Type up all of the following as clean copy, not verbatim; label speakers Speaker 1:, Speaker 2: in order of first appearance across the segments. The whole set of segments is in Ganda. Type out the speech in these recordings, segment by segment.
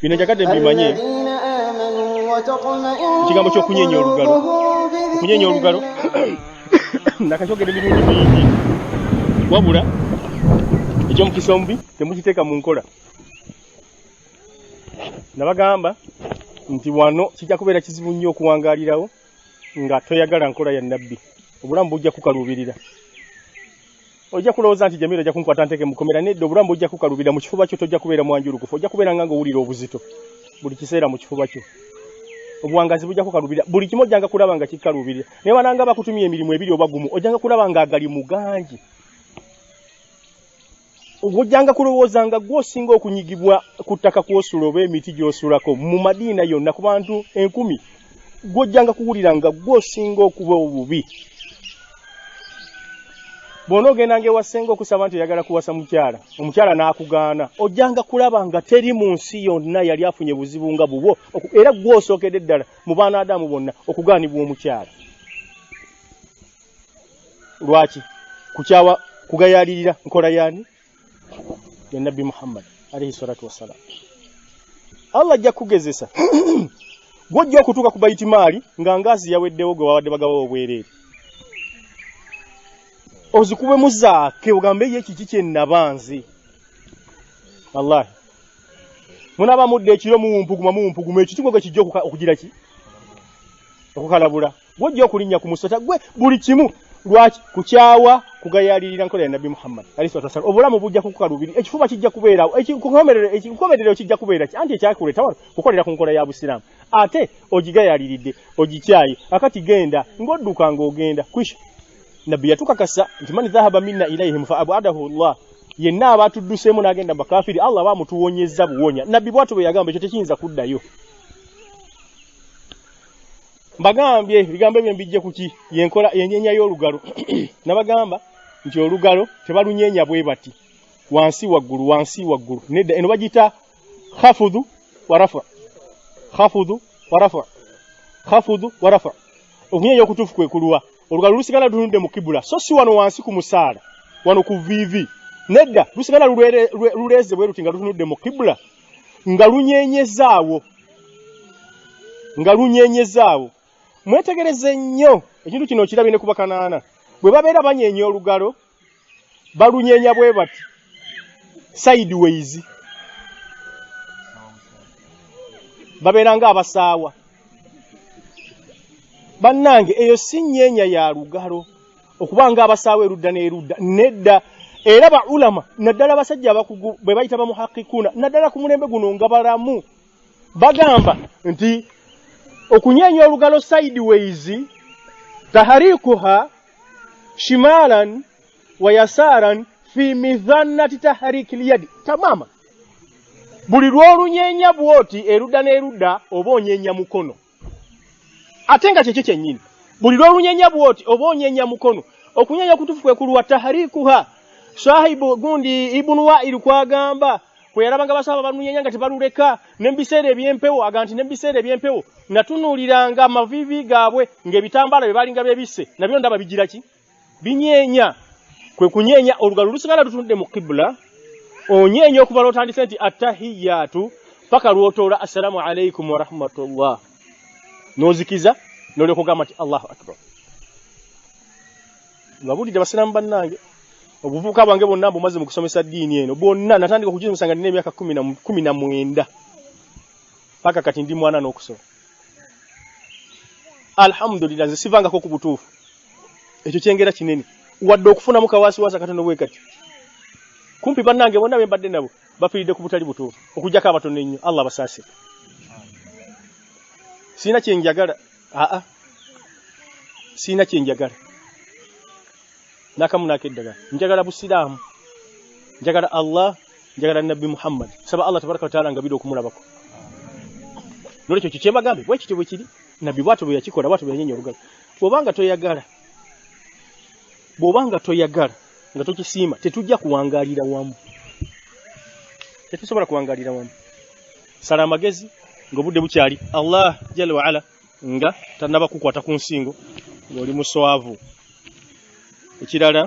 Speaker 1: bino njakadde mbimanye ekigambo ky'okunyeenya olugalo nakakyogera emirundi mingi wabula ekyomukisa omubi temukiteeka mu nkola. Nabagamba nti wano kijja kubeera kizibu nnyo okuwangaalirawo nga toyagala nkola ya nabbi. Obulamu bujja kukaluubirira. Ojja kulowooza nti Jamiru ojja kunkwata nteke mukomera, nedda obulamu bujja kukaluubirira. Mu kifuba kyo tojja kubeera mwanjulukufu, ojja kubeera nga owulira obuzito buli kiseera mu kifuba kyo. Obuwangazi bujja kukaluubirira, buli kimu ojjanga kulaba nga kikaluubirira. Naye wananga bakutumya emirimu ebiri oba gumu, ojjanga kulaba nga agali muganji. Ojjanga kulowooza nga gw'osinga okunyigibwa ku ttaka kw'osula oba emiti gy'osulako mu Madiina yonna ku bantu 1000, gw'ojjanga kuwulira nga gw'osinga okuba obubi. Bw'ona ogendanga ewasenga okusaba nti oyagala kuwasa mukyala, omukyala n'akugaana, ojjanga kulaba nga teri mu nsi yonna yali afunye buzibu nga bubwo, era gw'osookedde ddala mu baana Adamu bonna okugaanibwa omukyala. Lwaki? Kukyawa kugayaalirira nkola yaani ya Nabbi Muhammad alayhi salatu wassalam. Allah ajja kugezesa gw'ojja okutuuka ku Baitimaali nga ngaazi yaweddewo gwe wawadde bagawo obwereere. Ozikube muzaake ogambe ye kiki kye nabanze. Wallahi. Munaba mudde ekiro muwumpuguma ekitiko gwe kijja okugira ki? Okukalabula. Gw'ojja okulinnya ku musota gwe buli kimu. Lwaki? Kukyawa kugayaalirira nkola ya Nabbi Muhammad alayhi salatu wassalam. Obulamu bujja kukukalubira, ekifuba kijja kubeerawo, ekikukomerero kijja kubeera ki? Anti ekyakuleta wano kukolera ku nkola ya Busiraamu. Ate ogigayaaliridde, ogikyaye, akati genda, ng'odduka ng'ogenda, kwisha. Nabbi yatukakasa nti man dhahaba minna ilayhim fa abadahu Allah. Yenna abatudduseemu n'agenda bakafiri, Allah bamutuwonyezza buwonya. Nabbi bw'atyo bwe yagamba ekyo tekiyinza kuddayo. Mbagambye ebigambo ebyo mbijje kuki yenkola yenyeenya y'olugalo. Nabagamba nti olugalo tebalunyeenya bwe bati wansi waggulu. Nedda eno bagita khafudhu wa rafa. Okunyeenya okutuufu kwe kuluwa. Olugalo lusigala lutunudde mu kibula, so si wano wansi ku musaala, wano ku vivi. Nedda lusigala luleeze bwe luti nga lutunudde mu kibula nga lunyenyezaawo. Mwetegereze nnyo ekintu kino kirabye ne ku bakanaana. Bwe babeera banyeenya olugalo balunyeenya bwe bati sideways. Babeera nga abasaawa. Bannange eyo si nyeenya ya lugalo okubanga abasaawa erudda n'erudda. Nedda era ba ulama naddala abasajja abakugu bwe bayita bamuhaqqiquna naddala ku mulembe guno nga balamu bagamba nti okunyeenya olugalo sideways taharikuha shimalan wa yasaran fi midhannati tahriki liyadi tamama. Buli lw'olunyeenya bwoti erudda n'erudda oba onyeenya mukono. Ate nga kyekyo kyennyini. Buli lw'olunyeenya bwoti oba onyeenya mukono. Okunyeenya kutufu kwe kuluwa taharikuha. Sahibu gundi Ibn Wa'il kwagamba kwe yalabanga basaba balunyeenya nga tebaluleka n'ebiseera eby'empewo, aganti n'ebiseera eby'empewo natunuuliranga amavivi gaabwe ng'ebitambaala bye balinga byebisse nabyo ndaba bigira ki? Binyeenya. Kwe kunyeenya olugalo lusigala lutunudde mu kibula, onyeenya okuva lw'otandise nti attahiyatu paka lw'otoola assalamu alaikum wa rahmatullah. Nozikiza n'olyoka ogamba nti Allahu akbar. Ngabulidde basiraamu bannange obuvubuka bwange bwonna mbumaze mu kusomesa ddiini eno bwonna natandika okugizomesa nga nina emyaka 19 paka kati ndi mwana n'okusoma. Alhamdulillah, nze sivangako ku butuufu. Ekyo kyengera kinene wadde okufunamu kawaasiwaasi katono bwe kati. Kumpi bannange bonna be mbadde nabo bafiiridde ku butali butuufu okuggyako abatono ennyo. Allah basaasire. Sina kyenjagala. Sina kyenjagala. Nakamu nakeddagala. Njagala Busiraamu. Njagala Allah, njagala Nabbi Muhammad. Saba Allah tabaraka wa taala ngabide okumulabako. Nolekyo kyebagambe bwe kityo bwe kiri. Nabbi bw'atyo bwe yakikola, bw'atyo bwe yanyeenya olugalo. Bw'obanga toyagala nga tokisiima tetujja kuwangaalira wamu. Tetusobola kuwangaalira wamu. Sala amagezi ng'obudde bukyali. Allah jalla wa ala nga tanaba kukwata ku nsingo ng'oli muswavu. Ekirala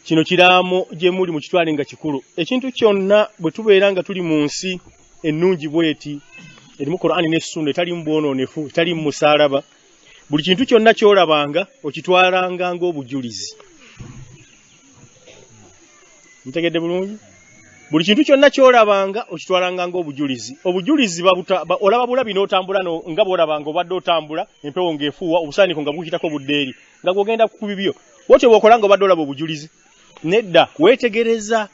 Speaker 1: kino kiramo gye muli mu kitwale nga kikulu ekintu kyonna bwe tubeera nga tuli mu nsi ennungi bweti erimu Qur'ani ne Sunna etali mu bwononefu etali mu musaalaba buli kintu kyonna kyolabanga okitwalanga ng'obujulizi ntegedde bulungi buli kintu kyonna kyolabanga okitwalanga ng'obujulizi obujulizi olaba bulabi n'otambula nga bw'olabanga obadde otambula empewo ng'efuuwa obusaaniko nga bukitako buddeeri nga gwogenda ku bibyo wotyo bw'okola nga obadde olaba obujulizi nedda weetegereza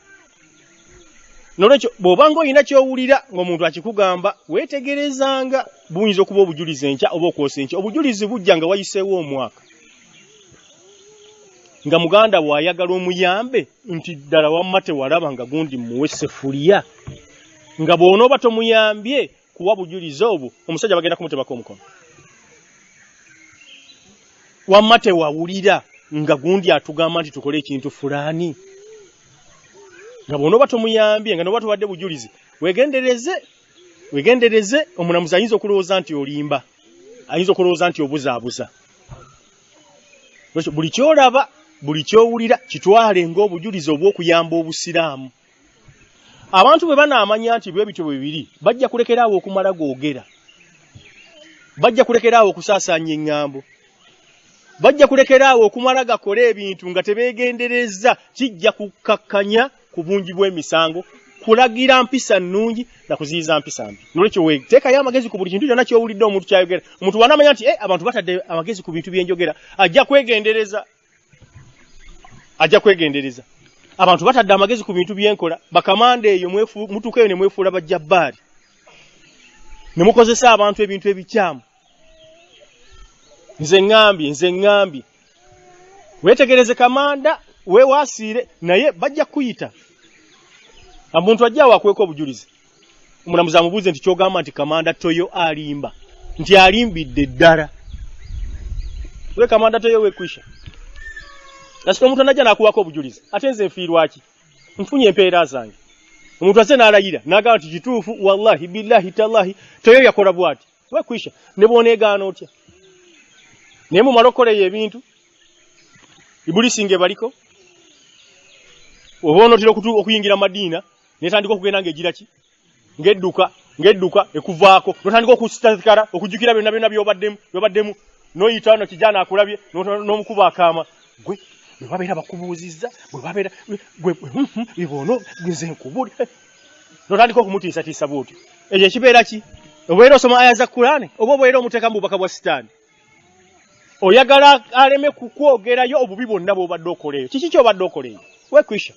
Speaker 1: nolwekyo bw'obanga olina ky'owulira ng'omuntu akikugamba weetegerezanga buyinza okuba obujulizi enkya oba okwosa enkya obujulizi bujja nga wayiseewo omwaka nga muganda bw'ayagala omuyambe nti ddala wamma tewalaba nga gundi muwe sefulya nga bw'onooba tomuyambye kuwa bujulizi obwo omusajja bagenda kumutebako omukono wamma tewawulira nga gundi atugamba nti tukole ekintu fulani nga bw'onooba tomuyambye nga n'oba tuwadde bujulizi wegendereze omulamuzi ayinza okulowooza nti olimba ayinza okulowooza nti obuzaabuza buli kyolaba buli kyowulira kitwale ng'obujulizi obw'okuyamba obusiraamu abantu bwe banaamanya nti bwe bityo bibiri bajja kulekeraawo okumala googera bajja kulekeraawo okusaasaanya eŋŋambo bajja kulekeraawo okumala gakola ebintu nga tebeegendereza kijja kukakkanya ku bungi bw'emisango kulagira mpisa nnungi na kuziyiza mpisa mbi nolwekyo weteekayo amagezi ku buli kintu kyonna ky'owulidde omuntu kyayogera omuntu wanaamanya nti abantu batadde amagezi ku bintu byenjogera ajja kwegendereza abantu batadde amagezi ku bintu byenkola bakamanda eyo mutuuka eyo ne mwefuula bajjabbaali ne mukozesa abantu ebintu ebikyamu nze ŋŋambye weetegereze kamanda weewaasiire naye bajja kuyita omuntu ajjaawo akweka obujulizi omulamuzi amubuuze nti kyogamba nti kamanda Toyo alimba nti alimbidde ddala we kamanda Toyo wekwisha kasita omuntu anajja n'akuwako obujulizi ate nze nfiirwaki nfunye empeera zange omuntu azze n'alayira n'agamba nti kituufu wallahi billahi tallahi Toyo yakola bw'ati wekwisha ne bw'oneegaana otya naye mu malokoleyo ebintu ibulisi ng'ebaliko oba onootera okuyingira Madiina netandika okugenda ng'egira ki ng'edduka ekuvaako n'otandika okusitakara okujjukira byonna byobaddemu n'oyita no kijana akulabye n'omukuba akaama gwe bwe babeera bakubuuzizza bwe babeera bibono nze nkubuli n'otandika okumutiisatiisa bw'otyo ekyo ekibeera ki obeera osoma aya za Kurani oba obeera omuteeka mu bubaka bwa sitaani oyagala aleme kukwogerayo obubi bwonna bw'obadde okoleeyo kiki ky'obadde okoleeyo wekwisha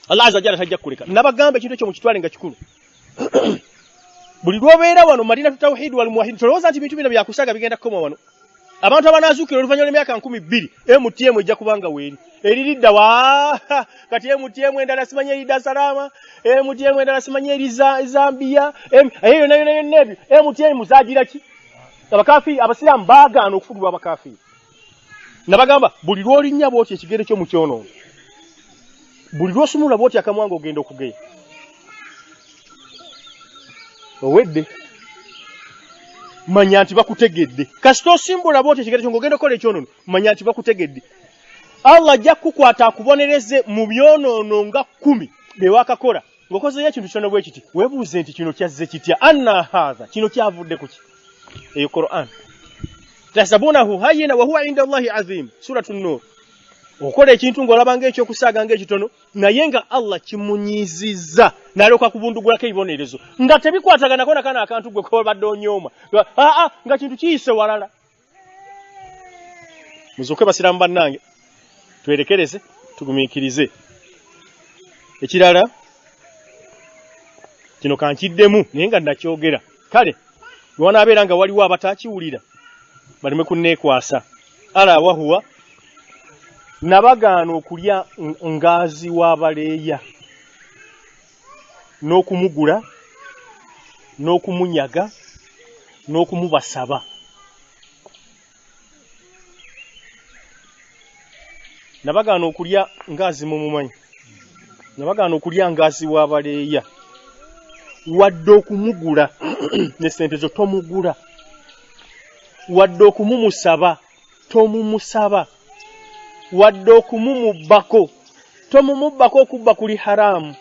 Speaker 1: Allah azza jalla tajja kuleka nabagamba ekintu ekyo mu kitwale nga kikulu buli lwobeera wano Madina tawhid wal muwahhid tolowooza nti bintu bino byakusaga bigenda kukoma wano abantu abanaazuukira oluvannyuma lw'emyaka 12 MTM ejja kubanga weeri eriridda kati MTM endala simanye eri Dar es Salaam MTM endala simanye eri Zambia yonna ebyo MTM muzaagira ki abakafi abasiraamu baagaana okufugibwa abakafi nabagamba buli lw'olinnya bw'oti ekigere kyo mu kyonoona buli lw'osumula bw'oti akamwanga ogenda okugeya owedde manya nti bakutegedde kasita osimbula bw'oti ekigere kyo ng'ogenda okukola ekyonoono manya nti bakutegedde Allah ajja kukukwata akubonereze mu byonoono nga 10 bye waakakola ng'okozeyo ekintu kyono bwe kiti weebuuze nti kino kyazze kitya anna haadha kino kyavudde ku ki eyo Qur'an tasabunahu hayyina wa huwa inda Allahi azim suratu Nur okola ekintu ng'olabanga ekyokusaaga ng'ekitono naye nga Allah kimunyizizza n'alyoka kubundugulako ebibonerezo nga tebikwataganako nakana akantu gwe kobadde onyooma nga kintu kiyise walala muzuuke basiraamu bannange twerekereze tugumiikirize ekirala kino kankiddemu naye nga nakyogera kale wanaabeera nga waliwo abataakiwulira baleme kunneekwasa ala wahuwa nabagaana okulya ngaazi w'abaleeya n'okumugula n'okumunyaga n'okumubasaba nabagaana okulya ngaazi mumumanyi nabagaana okulya ngaazi w'abaleeya wadde okumugula ne sente zo tomugula wadde okumumusaba tomumusaba wadde okumumubbako tomumubbako okubba kuli haramu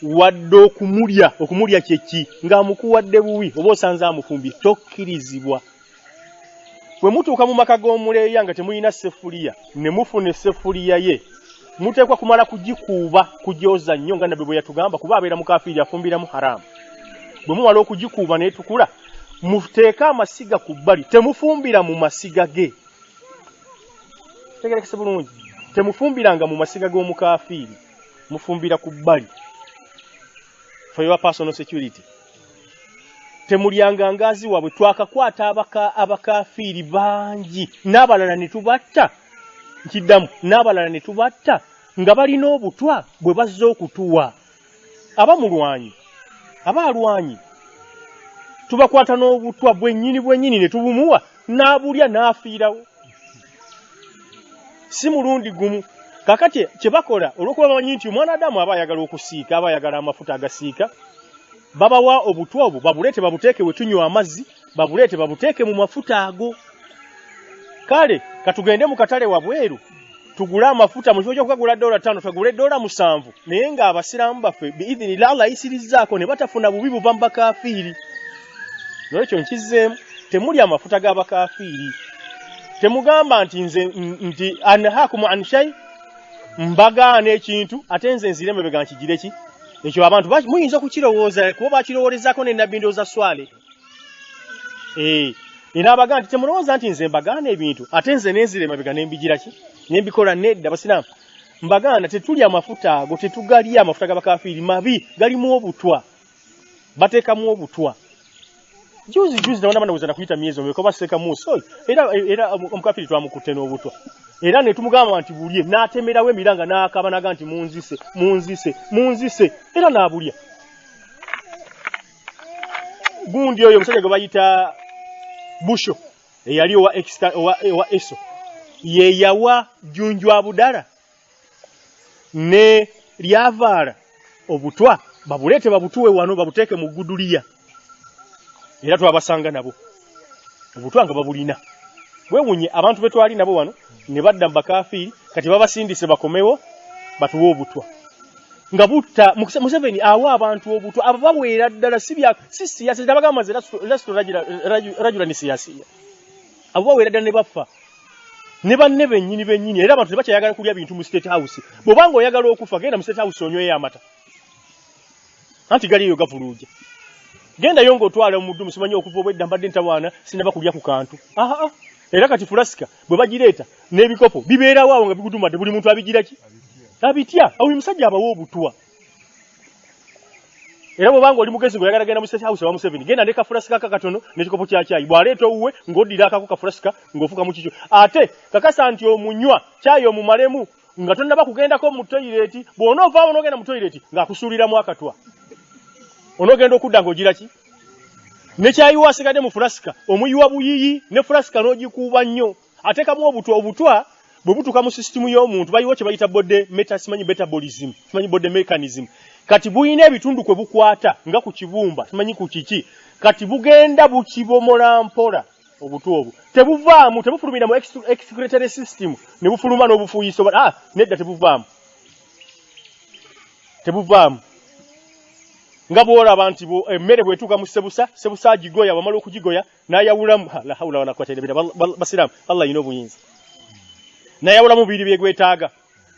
Speaker 1: wadde okumulya kyeki ng'amukuwadde buwi oba osanze amufumbye tokkirizibwa bwe mutuuka mu maka g'omuleeya nga temulina sefuliya ne mufuna essefuliya ye muteekwa kumala kugikuuba kugyoza nnyo nga nabbe bwe yatugamba kuba abeera mukafiiri afumbiramu haramu bwe mumala okugikuuba n'etukula muteeka amasiga ku bbali temufumbira mu masiga ge tegerekese bulungi temufumbiranga mu masiga g'omukafiiri mufumbira ku bbali for your personal security temulyanga ngazi wabwe twakakwata abakafiiri bangi n'abalala ne tubatta nkiddamu n'abalala ne tubatta nga balina obutwa bwe bazze okutuwa abaalwanyi tubakwata n'obutwa bwennyini ne tubumuwa n'abulya n'afiirawo si mulundi gumu kakati kye bakola olw'okuba bamanyi nti omwana Adamu aba ayagala okusiika aba ayagala amafuta agasiika babawa obutwa obwo babuleete babuteeke we tunywa amazzi babuleete babuteeke mu mafuta ago kale katugende mu katale wabweru tugula amafuta mu kifo ky'okugula $5 tugule $7 naye ng'abasiraamu baffe biidhini Allah ayisirizzaako ne batafuna bubi buva mu bakafiiri nolwekyo nkizzeemu temuli amafuta g'abakafiiri temugamba nti anhakum an shay mbagaana ekintu ate nze nzire mebega nkigire ki ekyo abantu muyinza okukirowooza kuba bakirowolezaako ne nabbi ndowooza swale era abagamba nti temulowooza nti nze mbagaana ebintu ate nze nenzire mebega nembigira ki nembikola nedda basiraamu mbagaana tetulya amafuta ago tetugalya amafuta g'abakafiiri mabi galimu obutwa bateekamu obutwa juzi naona bana wazana kuyita miezi omeko baseka muso era omukafiri twamukutte n'obutwa era ne tumugamba nti bulye n'atemerawo emiranga n'akaba naga nti munzise era n'abulya gundi oyo omusajja gwe bayita Busho eyali owa Eso ye yawa Junju Abudala ne lyavaala obutwa babuleete babutuwe wano babuteeke mu guduliya era twabasanga nabo obutwa nga babulina wewunye abantu betwali nabo wano ne badda mbakafiiri kati babasindise bakomewo batuwe obutwa nga butta Museveni awa abantu obutwa abaweera ddala si siyasa tabagamba ze rajula ni siyasiya abo baweera ddala ne bafa ne banne bennyini era abantu tebakyayagala kulya bintu mu State House bw'obanga oyagala okufa genda mu State House onyweyo amata anti galiyo gavuluuja genda yongo otwala omuddu musimanyi okuva obwedda mbadde ntawaana sinaba kulya ku kantu era kati fulasika bwe bagireeta n'ebikopo bibeerawo awo nga bigudumadde buli muntu abigira ki abitya awo musajja abawo obutwa era bw'obanga oli mugezi ng'oyagala genda mu State House wa Museveni genda ne kafulasika kakatono n'ekikopo kya caayi bw'aleeta owuwe ng'oddira akako kafulasika ng'ofuka mu kikyo ate kakasa nti omunywa caayi omumalemu nga tonnaba kugendako mu toyireeti bw'onoovaawo n'ogenda mu toyireeti ng'akusuuliramu akatwa onogenda okudda ng'ogira ki ne caayiwa asigadde mu fulasika omuyiwa buyiyi ne fulasika n'ogikuuba nnyo ateekamu obutwa bwe butuuka mu sisitimu y'omuntu bayiwo kye bayita bode simanyi metabolism simanyi bode mechanism kati buyina ebitundu kwe bukwata nga ku kibumba simanyi ku kiki kati bugenda bukibomola mpola obutwa obwo tebufulumira mu excretory system ne bufuluma n'obufuuyiso nedda tebuvaamu nga bwolaba nti emmere bwetuuka mu sebusa agigoya wamala okugigoya n'ayawulamu la hawla wala quwwata illa billah basiraamu Allah yina obuyinza n'ayawulamu bibiri bye gwetaaga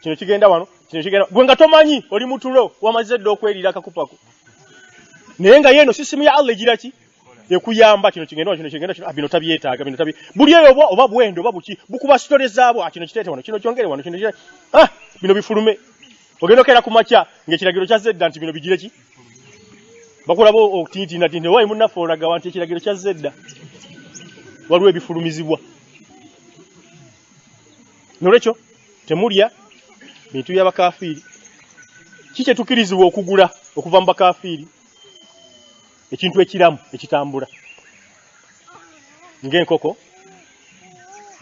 Speaker 1: kino kigenda wano kino kigenda gwe nga tomanyi oli mutulo wamaze dda okweriira akakupako naye nga yeeno sisimu ya Allah egira ki ekuyamba kino kigenda wano kino kigenda bino tabyetaaga buli eyo oba bwendo oba buki bukuba sitole zaabwo kino kiteete wano kino kyongere wano kino bino bifulume ogenda okera ku makya ng'ekiragiro kya Zedda nti bino bigire ki bakulaba otintinatinte wayi munnaffe olaga wanti ekiragiro kya Zedda waliwo ebifulumizibwa nolwekyo temulya bintu by'abakafiiri kiki tukirizibwa okugula okuva mu bakafiiri ekintu ekiramu ekitambula ng'enkoko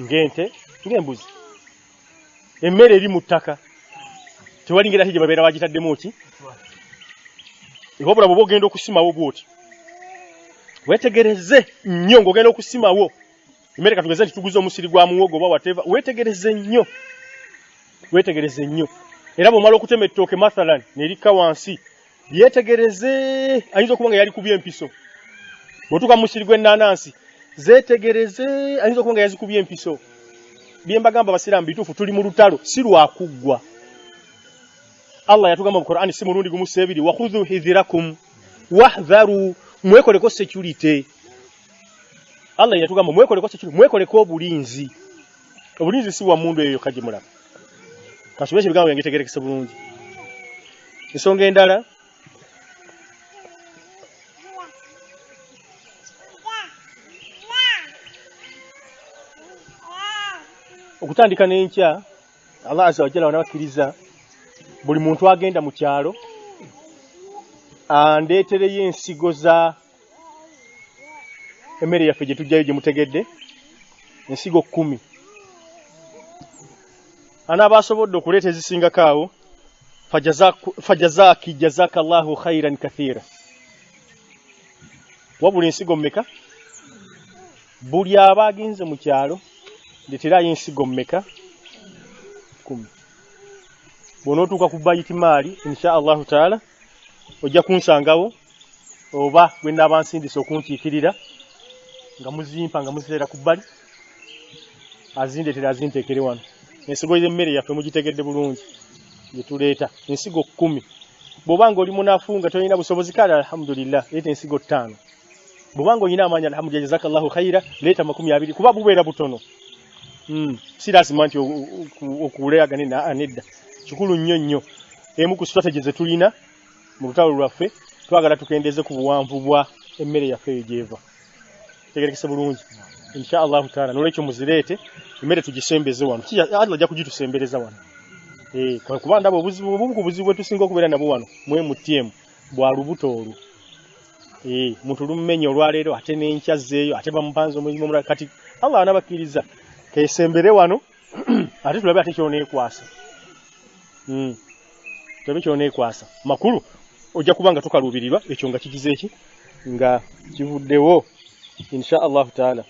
Speaker 1: ng'ente ng'embuzi emmere eri mu ttaka tewali ngeri ate gye babeera bagitaddemu ki ebabula bw'oba ogenda okusimawo bw'oti wetegereze nnyo ng'ogenda okusimawo emmere katugeze nti tuguza omusiri gwa muwogo oba whatever, wetegereze nnyo. Wetegereze nnyo. Era bw'omala okutema ettooke mathalan ne lika wansi, yetegereze, ayinza okuba nga yali kubye empiso. Bw'otuuka mu musiri gw'ennaanansi, zeetegereze, ayinza okuba nga yazikubye empiso. Bye mbagamba abasiraamu bituufu, tuli mu lutalo, si lwakuggwa. Allah yatugamba mu Qur'ani si mulundi gumu sebiri, wakhudhu hidhirakum wahdharu, mwekoleko security. Allah yatugamba mwekoleko security, mwekoleko obulinzi. Obulinzi si wa mundu eyo kajimula. Kasubeshe bigambo yangetegerekese bulungi. Ensonga endala, okutandika n'enkya, Allah azza wa jalla wanabakkiriza buli muntu agenda mu kyalo andeetereyo ensigo za emmere yaffe gye tujjayo gye mutegedde, ensigo 10. Anaaba asobodde okuleeta ezisingako awo, fajazaaki jazakallahu khairan kathira. Wabula ensigo mmeka? Buli aba agenze mu kyalo ndeeterayo ensigo mmeka? 10. Bw'onootuuka ku bayiti maali, insha Allahu taala, ojja kunsangawo, oba gwe nnaaba nsindise okunkiikirira, nga muzimpa nga muziteera ku bbali, azindeetera azinteekere wano. Ensigo y'emmere yaffe mugitegedde bulungi gye tuleeta, ensigo 10. Bw'oba ng'oli munafu nga tolina busobozi, kale alhamdulillah, leeta ensigo 5. Bw'oba ng'olina amaanyi, alhamdulillah, jazakallahu khaira, leeta 20, kuba bubeera butono. Si lazima nti okuleagane nedda. Kikulu nnyo nnyo. Emu ku strategy ze tulina mu lutalo lwaffe, twagala tukendeeze ku buwanvu bwa emmere yaffe eyo gyeva. Tegerekese bulungi. Insha Allahu taala, n'olwekyo muzireete, emmere tugisembeze wano. Allah ajja kugitusembereza wano. Kuba ndaba obuzibu ku buzibu bwe tusinga okubeera nabwo wano, mwe mutyemu, bwa lubuto olwo. Muntu lummenye olwaleero, ate n'enkya zeeyo, ate bamupanze omulimu omulala. Kati Allah anabakkiriza kesembere wano, ate tulabe ate kyoneekwasa. Tulabe kyoneekwasa. Makulu, ojja kuba nga tukaluubirirwa, ekyo nga kigize eki, nga kivuddewo, insha Allahu taala.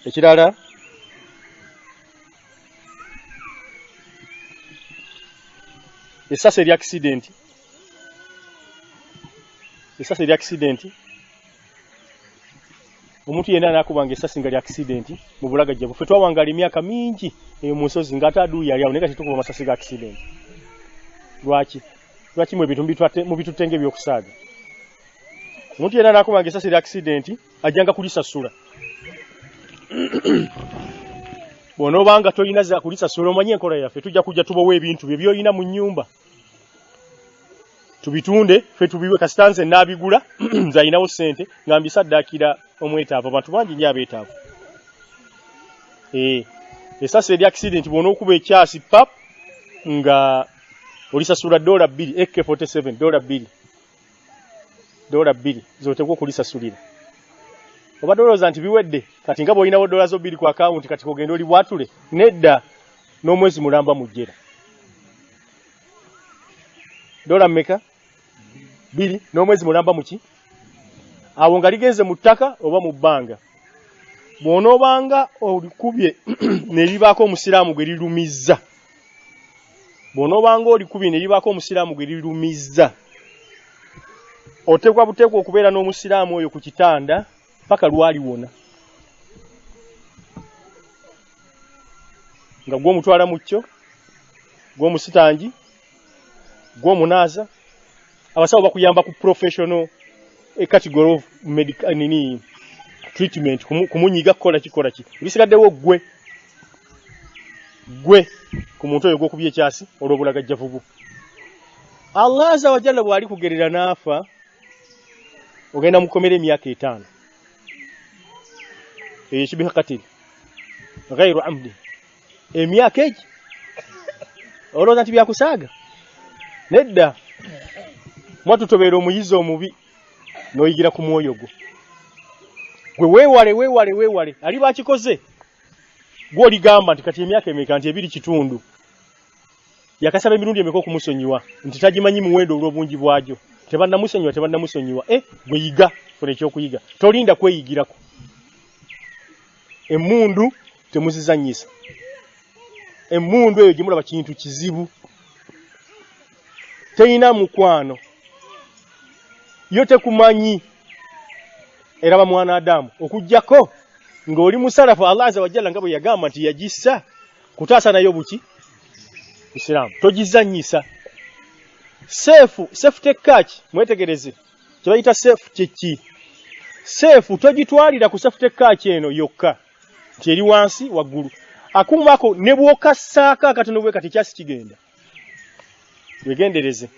Speaker 1: Ekirala, essasi ery'accident. Essasi ery'accident. Omuntu yenna anakubanga essasi nga ly'accident mu bulagajja buffe twawangala emyaka mingi eyo mu nsozi ng'ate aduuyi yali awo naye kati tukuba amasasi ga accident. Lwaki? Lwaki mu bintu mubitutte ng'ebyokusaaga? Omuntu yenna anakubanga essasi ly'accident ajjanga kulisasula. Bw'onoobanga tolina za kulisasula, omanyi enkola yaffe, tujja kujja tubowa ebintu bye by'olina mu nnyumba. Tubitunde, ffe tubiwe kasitanze n'abigula, nze alinawo ssente, nga mbisaddaakira omwetaavu. Abantu bangi nnyo abeetaavu. Essasi ery'accident bw'onookuba ekyasi pap, nga olisasula $2, AK-47, $2 z'oteekwa okulisasulira. Oba dolooza nti biwedde, kati nga bw'olinawo $2 ku akawunti, kati kogenda oli bwatule, nedda n'omwezi mulamba mu jjera. Dola mmeka? 2 n'omwezi mulamba muki? Awo nga ligenze mu ttaka oba mu bbanga. Bw'onoobanga olikubye ne libaako omusiraamu gwe lirumizza. Bw'onoobanga olikubye ne libaako omusiraamu gwe lirumizza, oteekwa buteekwa okubeera n'omusiraamu oyo ku kitanda paka lwaliwona. Nga gw'omutwala mu kyo, gw'omusitangi, gw'omunaaza. Abasawo bakuyamba ku professional category of medical treatment, kumunyiga kola ki. Ebisigaddewo gwe ku muntu oyo gw'okubye ekyasi olw'obulagajja vubu. Allah azza wa jalla bw'ali kugerera n'afa, ogenda mukomera emyaka 5. Ekibiha katili ghairu amdi. Emyaka egi olowooza nti byakusaaga? Nedda. Mwatutobeera omuyizi omubi n'oyigira ku mwoyo gwo. Gwe weewale. Ali bakikoze. Gwe oligamba nti kati emyaka emeka nti 2.5. Yakasaba emirundi emeka okumusonyiwa nti tagimanyi muwendo olw'obungi bwagyo. Tebannamusonyiwa. Gwe yiga, funa ekyokuyiga. Tolinda kweyigirako. Emmundu temuzizanyisa. Emmundu eyo gimulaba kintu kizibu. Teina mukwano. Yo tekumanyi. Era mwana Adamu okujjako ng'oli musalafu Allah azza wa jalla ngabo yagamba nti yagissa kutaasa nayo buki Islam togizanyisa. Sefu tekaki mwetegereze kibayita sefu kiki. Sefu togitwalira ku sefu tekaki eno yokka nti eri wansi waggulu akumako ne bw'okassaako akatono bwe kati kyasi kigenda. Wegendereze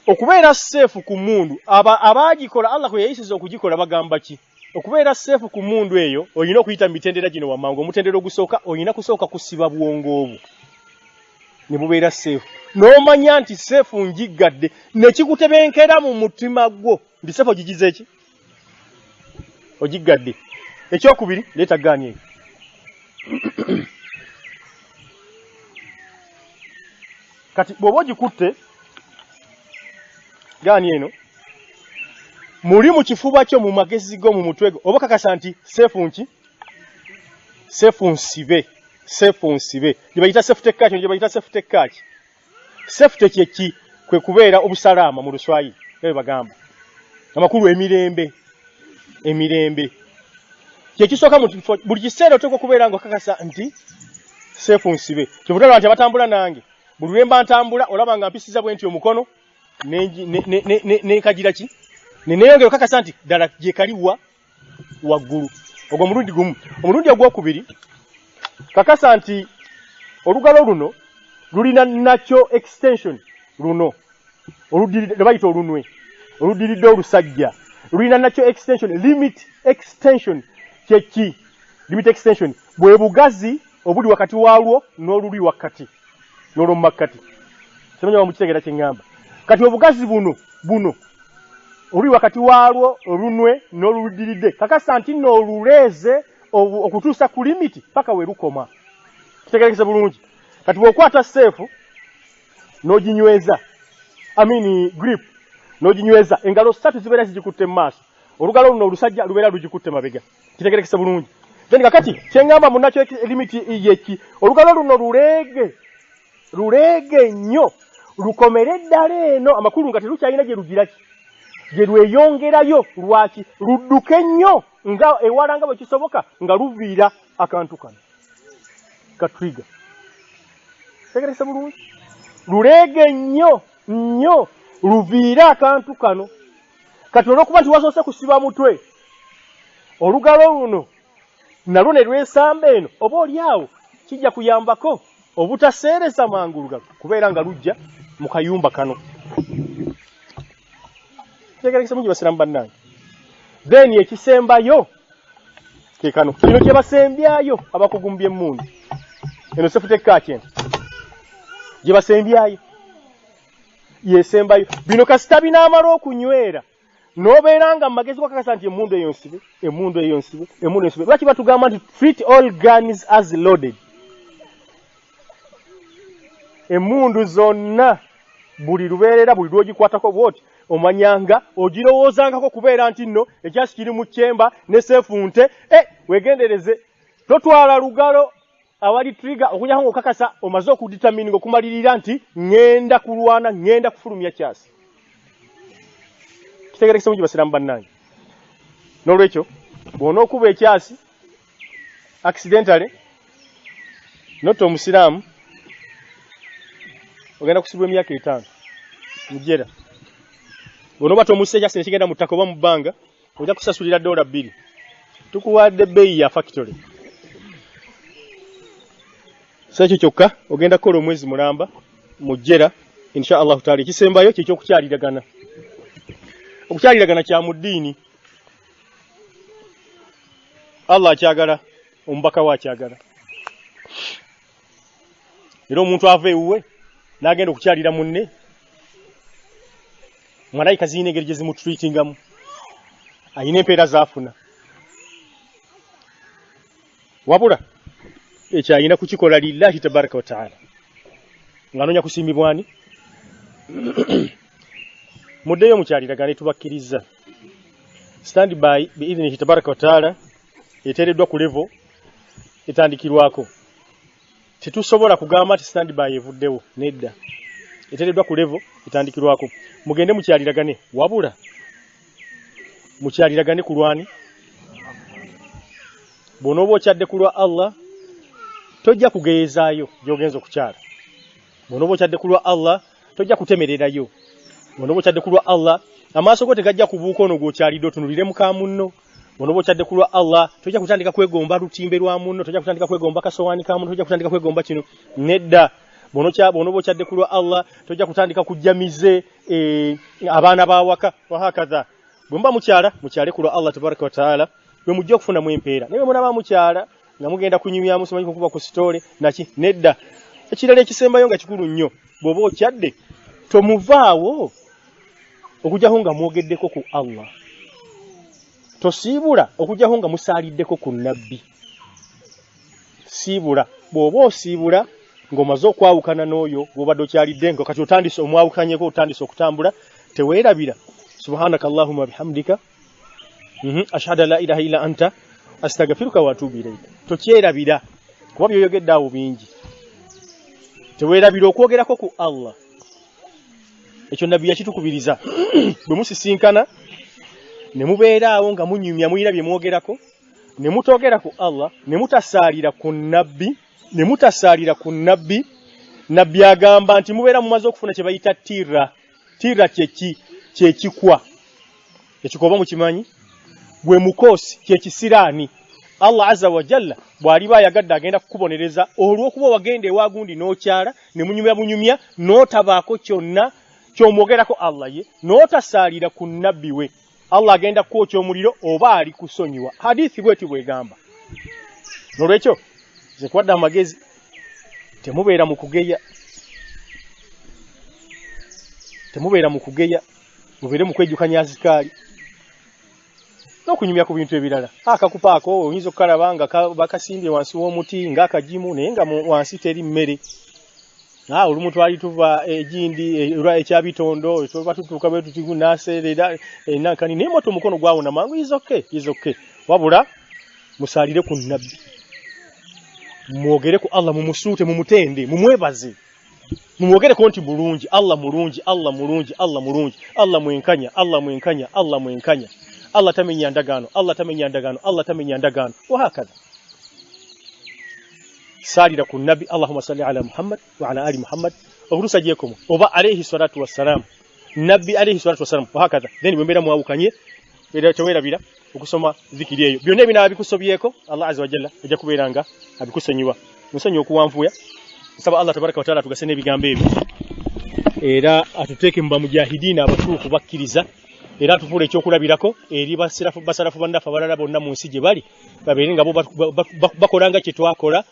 Speaker 1: okubeera sefu ku mundu abagikola Allah kwe yayisiza okugikola bagamba ki okubeera sefu ku mundu eyo oyina okuyita mitendera gino wamangu omutendera ogusooka oyina kusooka kusiba bwongo obwo ne bubeera sefu n'omanya nti sefu njiggadde ne kikutebenkera mu mutima gwo ndi sefu ogigize eki ogiggadde. Ekyokubiri leeta gaani eyo kati bw'oba ogikutte gaani eno muli mu kifuba kyo mu magezi go mu mutwe go oba kakasa nti sefu nki sefu nsibe gyebayita sefu tekaki gyebayita sefu tekaki. Sefu tekyeki kwe kubeera obusalama mu Luswayiri ebyo bagamba amakulu emirembe kyekisooka buli kiseera oteekwa okubeera nga okakasa nti sefu nsibe. Kyebutala nti abatambula nange buli lwemba ntambula olaba nga mpisiza bwe nti omukono ne kagira ki neneyongera okakasa nti ddala gye kaliwa waggulu. Ogwo omulundi gumu. Omulundi ogwokubiri kakasa nti olugalo luno lulina nakyo extension luno oludiridde bayita olunwe oludiridde olusajja lulina nakyo extension limit extension kyeki limit extension bwe bugazi obuli wakati walwo n'oluli wakati n'olwomu makkati. Semenya mukitegeera kye ngamba. Kati obugazi buno oli wakati walwo olunwe n'oludiridde kakasa nti nno oluleeze okutuusa ku limiti paka we lukoma. Kitegerekese bulungi. Kati bw'okwata seefu n'oginyweza grip n'oginyweza engalo 3 zibeera zigikutte mu maaso olugalo luno olusajja lubeera lugikutte mabega. Kitegerekese bulungi. Then kakati kyengamba munakyo limiti yeki olugalo luno luleege nnyo lukomere ddala eno amakulu nga terukyalina gye lugiraki gye lweyongerayo lwaki ludduke nnyo nga ewala nga bwe kisoboka nga luviira akantu kano katriga. Tegerese bulungi luleege nnyo luviira akantu kano. Kati olw'okuba nti wasoose kusiba mutwe olugalo luno nalwo ne lwesamba eno oba oliawo kijja kuyambako obutaseereza mangu lugalo kubeera nga lujja mu kayumba kano. Tegerekese mungi basiramu bannange. Then ekisembayo ke kano kino kye basembyayo abakugumbye emmundu eno sefu tekaki eno gye basembyayo yesembayo bino kasita binaamala okunywera n'obeera nga mu magezi gwakakasa nti emmundu eyo nsibe. Lwaki batugamba nti treat all guns as loaded. Emmundu zonna buli lubeerera buli lw'ogikwatako bwoti omanyanga ogirowoozangako kubeera nti nno ekyasi kiri mu kyemba ne seefu nte wegendereze totwala lugalo awali trigger okunyako ng'okakasa omaze okuditamininga okumalirira nti ngenda kulwana ngenda kufulumya kyasi. Kitegerekese mungi basiramu bannange. N'olwekyo bw'onookuba ekyasi accidentally not omusiraamu ogenda kusibwa emyaka 5 mujera. Onoba tomusse ekyasi ne kigenda mu ttaka oba mu bbanga ojja kusasulira $2. Tukuwadde bbeeyi ya factory. Sekyo kyokka ogenda kukola omwezi mulamba mujera insha Allah taala. Ekisembayo kye ky'okukyaliragana. Okukyaliragana kya mu ddiini. Allah akyagala, omubaka we akyagala. Era omuntu ava ewuwe n'agenda okukyalira munne malayika ziyina engeri gye zimutreatingamu ayina empeera zaafuna wabula ekyo ayina kukikola lillahi tabaraka wa taala ng'anoonya kusiimibwani muddeyo mukyaliragane tubakkiriza stand by biidhnihi tabaraka wa taala eteereddwa ku level etandikirwako. Tetusobola kugamba nti standby evuddewo nedda. Eteereddwa ku level etandikirwako. Mugende mukyaliragane wabula mukyaliragane ku lwani. Bonobo kyadde kulwa Allah tojja kugeezaayo gy'ogenza okukyala. Bonobo kyadde kulwa Allah tojja kutemererayo. Bonobo kyadde kulwa Allah amaaso go tegajja kubuuka ono gw'okyalidde otunulire muka munno. Bonobo kyadde kulwa Allah tojja kutandika kwegomba lutimbe lwa munno, tojja kutandika kwegomba kasowaani ka munno, tojja kutandika kwegomba kino nedda. Bonobo kyadde kulwa Allah tojja kutandika kujjamize abaana bawaka wahakaza. Bwemba mukyale kulwa Allah tabaraka wa taala bwe mujja okufuna mu empeera. Naye munaba mukyala nga mugenda kunyumya musomanyi kuba ku sitole naki nedda. Ekirala ekisembayo nga kikulu nnyo bw'oba okyadde tomuvaawo okujjaho nga mwogeddeko ku Allah. Tosiibula okujjaho nga musaaliddeko ku nabbi. Siibula bw'oba osiibula ng'omaze okwawukana n'oyo gw'obadde okyalidde nga kati otandise omwawukanyeko otandise okutambula teweerabira. Subhanaka Allahumma bihamdika ashhadu an la ilaha illa anta astaghfiruka wa atubu ilayk. Tokyerabira kuba byoyogedde awo bingi. Teweerabira okwogerako ku Allah. Ekyo nabbi yakitukubiriza. Bwe musisinkana ne mubeeraawo nga munyumya muyina bye mwogerako ne mutogera ku Allah ne mutasaalira ku nabbi. Nabbi agamba nti mubeera mumaze okufuna kye bayita tira kyekikwa. Ekikoba mukimanyi gwe mukoosi kyekisiraani. Allah azza wa jalla bw'aliba ayagadde agenda kukubonereza olw'okuba wagenda ewagundi n'okyala ne munyumya n'otabaako kyonna ky'omwogerako Allah ye n'otasaalira ku nabbi we. Allah agenda kwokya omuliro oba ali kusonyiwa. Hadithi bweti bwegamba. Nolwekyo nze kwadda amagezi temubeera mu kugeya mubeere mu kwejjukanya azikaali n'okunyumya ku bintu ebirala. Akakupaako oyinza okukalaba nga bakasimbye wansi w'omuti ng'akagimu naye nga wansi teri mmere. Olumu twali tuva egindi ekyabitondo tuba tutuuka bwe tutigu naseerera enankani naye moto omukono gwawona mangu is okay. Wabula musaalire ku nabbi. Mwogere ku Allah mumusuute mumutende mumwebaze. Mumwogereko nti bulungi Allah mulungi Allah mulungi Allah mulungi Allah mwenkanya Allah mwenkanya Allah mwenkanya Allah tamenya ndagaano Allah tamenya ndagaano Allah tamenya ndagaano wahakaza. Salira ku nabi Allahumma salli ala Muhammad wa ala ali Muhammad okutusa jekomo oba alayhi salatu wassalam nabi alayhi salatu wassalam wahakaza. Then bwembera mwawukanye era tewerabira okusoma zikiri eyo byonna ebina abikusobyeko Allah azza wa jalla ajja kubeeranga abikusonyiwa. Musonyi okuwanvuya saba Allah tabaraka wa taala tugasene ebigambo ebyo era atuteeke mu mujahidina abatuufu bakkiriza era tufuule ekyokulabirako eri basalafu bannafu abalala bonna mu nsi gye bali babeere nga bo bakolanga kye twakola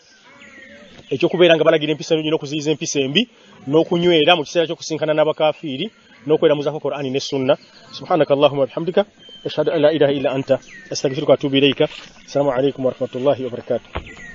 Speaker 1: ekyokubeera nga balagira empisa ennungi n'okuziyiza empisa embi n'okunywera mu kiseera ky'okusinkana n'abakafiiri n'okweramuzaako Qur'ani ne Sunna. Subhanaka Allahumma bihamdika ashhadu an la ilaha illa anta astaghfiruka wa atubu ilayka. Assalamu alaykum wa rahmatullahi wa barakatuh.